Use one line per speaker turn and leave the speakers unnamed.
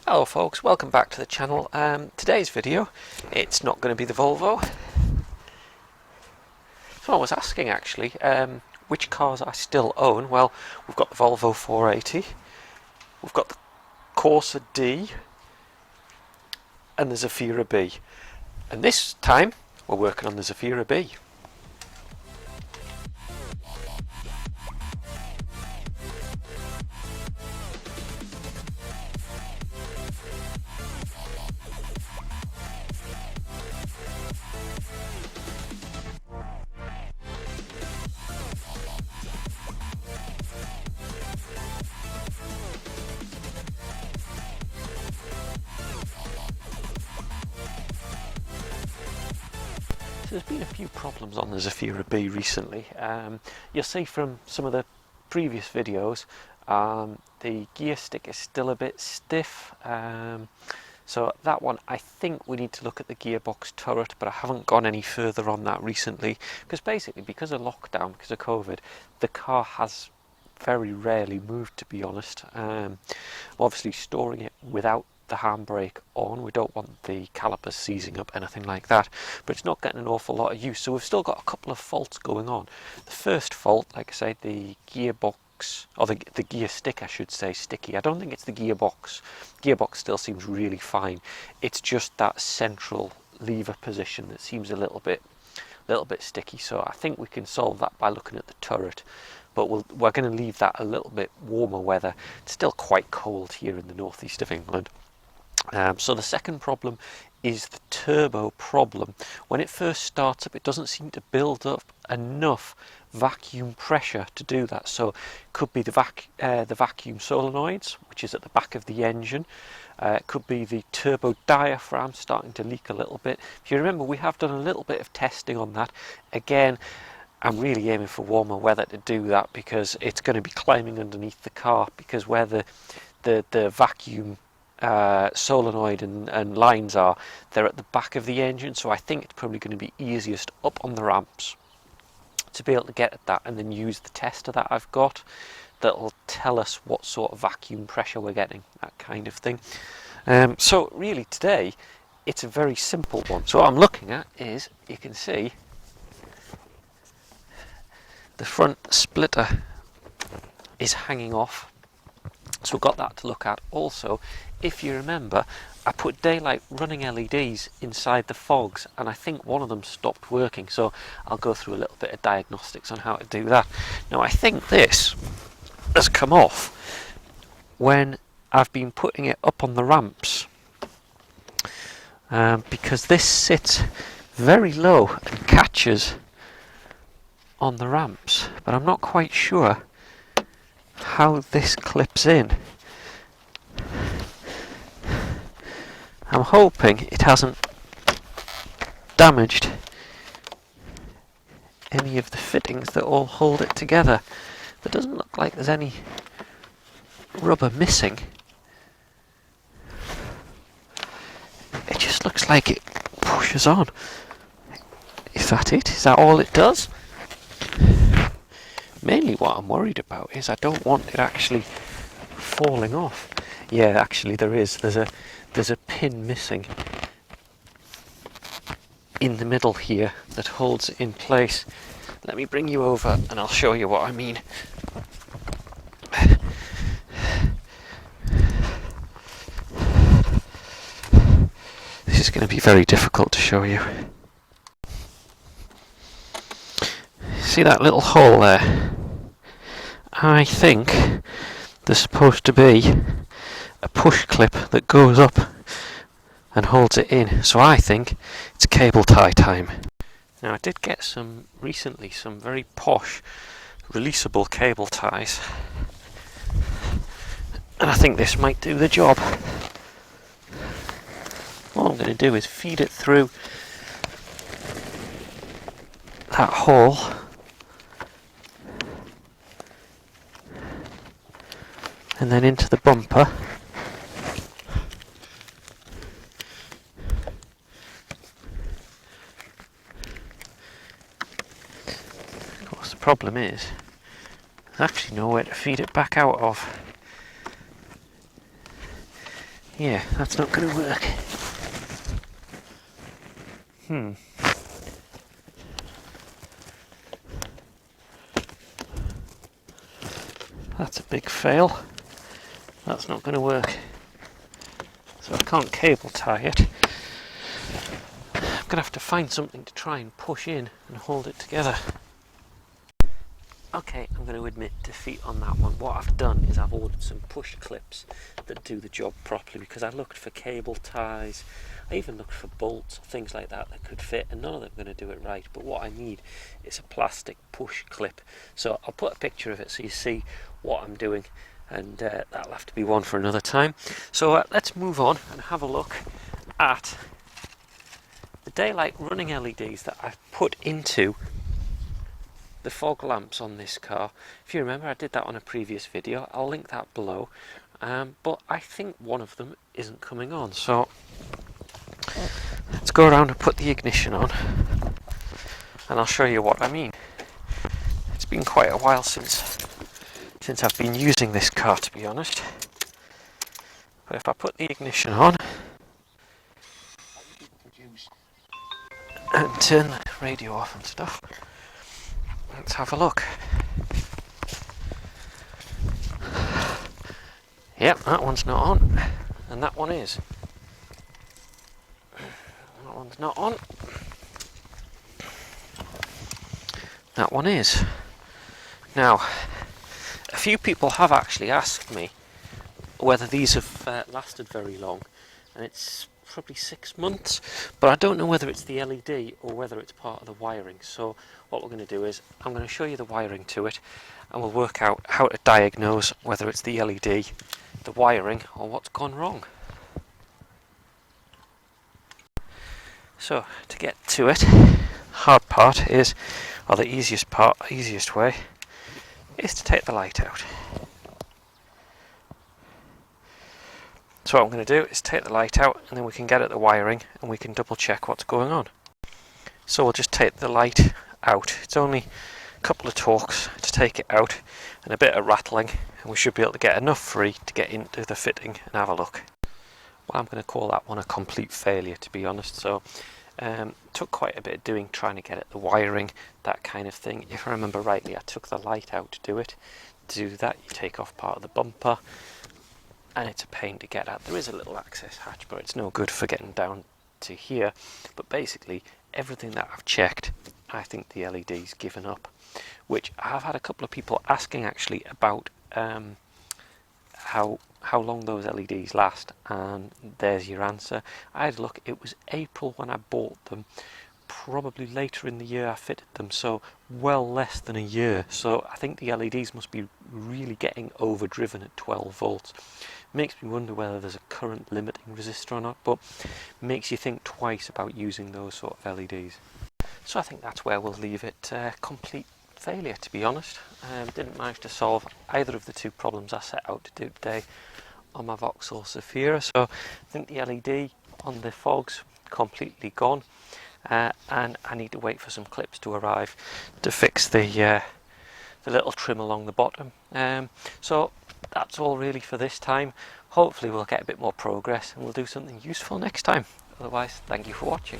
Hello folks, welcome back to the channel. Today's video, it's not going to be the Volvo. Someone was asking actually, which cars I still own. Well, we've got the Volvo 480, we've got the Corsa D, and the Zafira B. And this time, we're working on the Zafira B. There's been a few problems on the Zafira B recently. You'll see from some of the previous videos, the gear stick is still a bit stiff. So that one, I think we need to look at the gearbox turret, but I haven't gone any further on that recently because basically because of lockdown, because of COVID, the car has very rarely moved, to be honest. Obviously storing it without the handbrake on, we don't want the calipers seizing up, anything like that, but it's not getting an awful lot of use, so we've still got a couple of faults going on. The first fault, like I say, the gearbox, or the gear stick I should say, sticky. I don't think it's the gearbox. Gearbox still seems really fine. It's just that central lever position that seems a little bit sticky, so I think we can solve that by looking at the turret. But we're going to leave that a little bit warmer weather. It's still quite cold here in the northeast of England. So the second problem is the turbo problem. When it first starts up, it doesn't seem to build up enough vacuum pressure to do that. So it could be the vacuum solenoids, which is at the back of the engine. It could be the turbo diaphragm starting to leak a little bit. If you remember, we have done a little bit of testing on that. Again, I'm really aiming for warmer weather to do that because it's going to be climbing underneath the car, because where the vacuum solenoid and lines are, they're at the back of the engine, so I think it's probably going to be easiest up on the ramps to be able to get at that and then use the tester that I've got that will tell us what sort of vacuum pressure we're getting, that kind of thing. So really today it's a very simple one. So what I'm looking at is, you can see the front splitter is hanging off, so we've got that to look at. Also, if you remember, I put daylight running LEDs inside the fogs and I think one of them stopped working, so I'll go through a little bit of diagnostics on how to do that. Now I think this has come off when I've been putting it up on the ramps, because this sits very low and catches on the ramps, but I'm not quite sure how this clips in. I'm hoping it hasn't damaged any of the fittings that all hold it together. There doesn't look like there's any rubber missing. It just looks like it pushes on. Is that it? Is that all it does? Mainly what I'm worried about is I don't want it actually falling off. Yeah, actually there is. There's a pin missing in the middle here that holds it in place. Let me bring you over and I'll show you what I mean. This is going to be very difficult to show you. See that little hole there? I think there's supposed to be a push clip that goes up and holds it in, so I think it's cable tie time. Now I did get recently some very posh releasable cable ties, and I think this might do the job. All I'm going to do is feed it through that hole and then into the bumper. Of course, the problem is there's actually nowhere to feed it back out of. Yeah, that's not going to work. That's a big fail. That's not going to work. So I can't cable tie it. I'm going to have to find something to try and push in and hold it together. Okay, I'm going to admit defeat on that one. What I've done is I've ordered some push clips that do the job properly, because I looked for cable ties, I even looked for bolts, things like that that could fit, and none of them are going to do it right. But what I need is a plastic push clip. So I'll put a picture of it so you see what I'm doing, and that'll have to be one for another time. So let's move on and have a look at the daylight running LEDs that I've put into the fog lamps on this car. If you remember, I did that on a previous video. I'll link that below. But I think one of them isn't coming on. So let's go around and put the ignition on, and I'll show you what I mean. It's been quite a while since I've been using this car, to be honest. But if I put the ignition on and turn the radio off and stuff, let's have a look. Yep, that one's not on, and that one is. That one's not on. That one is. Now, a few people have actually asked me whether these have lasted very long, and it's probably 6 months, but I don't know whether it's the LED or whether it's part of the wiring. So what we're going to do is I'm going to show you the wiring to it, and we'll work out how to diagnose whether it's the LED, the wiring, or what's gone wrong. So to get to it, hard part is, or the easiest way is to take the light out. So what I'm going to do is take the light out, and then we can get at the wiring and we can double check what's going on. So we'll just take the light out. It's only a couple of torques to take it out and a bit of rattling, and we should be able to get enough free to get into the fitting and have a look. Well, I'm going to call that one a complete failure, to be honest. So took quite a bit of doing, trying to get at the wiring, that kind of thing. If I remember rightly, I took the light out to do it. To do that, you take off part of the bumper, and it's a pain to get at. There is a little access hatch, but it's no good for getting down to here. But basically, everything that I've checked, I think the LED's given up, which I've had a couple of people asking actually about how long those LEDs last, and there's your answer. I had a look, it was April when I bought them, probably later in the year I fitted them, so well less than a year. So I think the LEDs must be really getting overdriven at 12 volts. Makes me wonder whether there's a current limiting resistor or not, but makes you think twice about using those sort of LEDs. So I think that's where we'll leave it. Complete failure, to be honest. Didn't manage to solve either of the two problems I set out to do today on my Vauxhall Zafira. So I think the LED on the fog's completely gone, and I need to wait for some clips to arrive to fix the little trim along the bottom. So that's all really for this time. Hopefully we'll get a bit more progress and we'll do something useful next time. Otherwise, thank you for watching.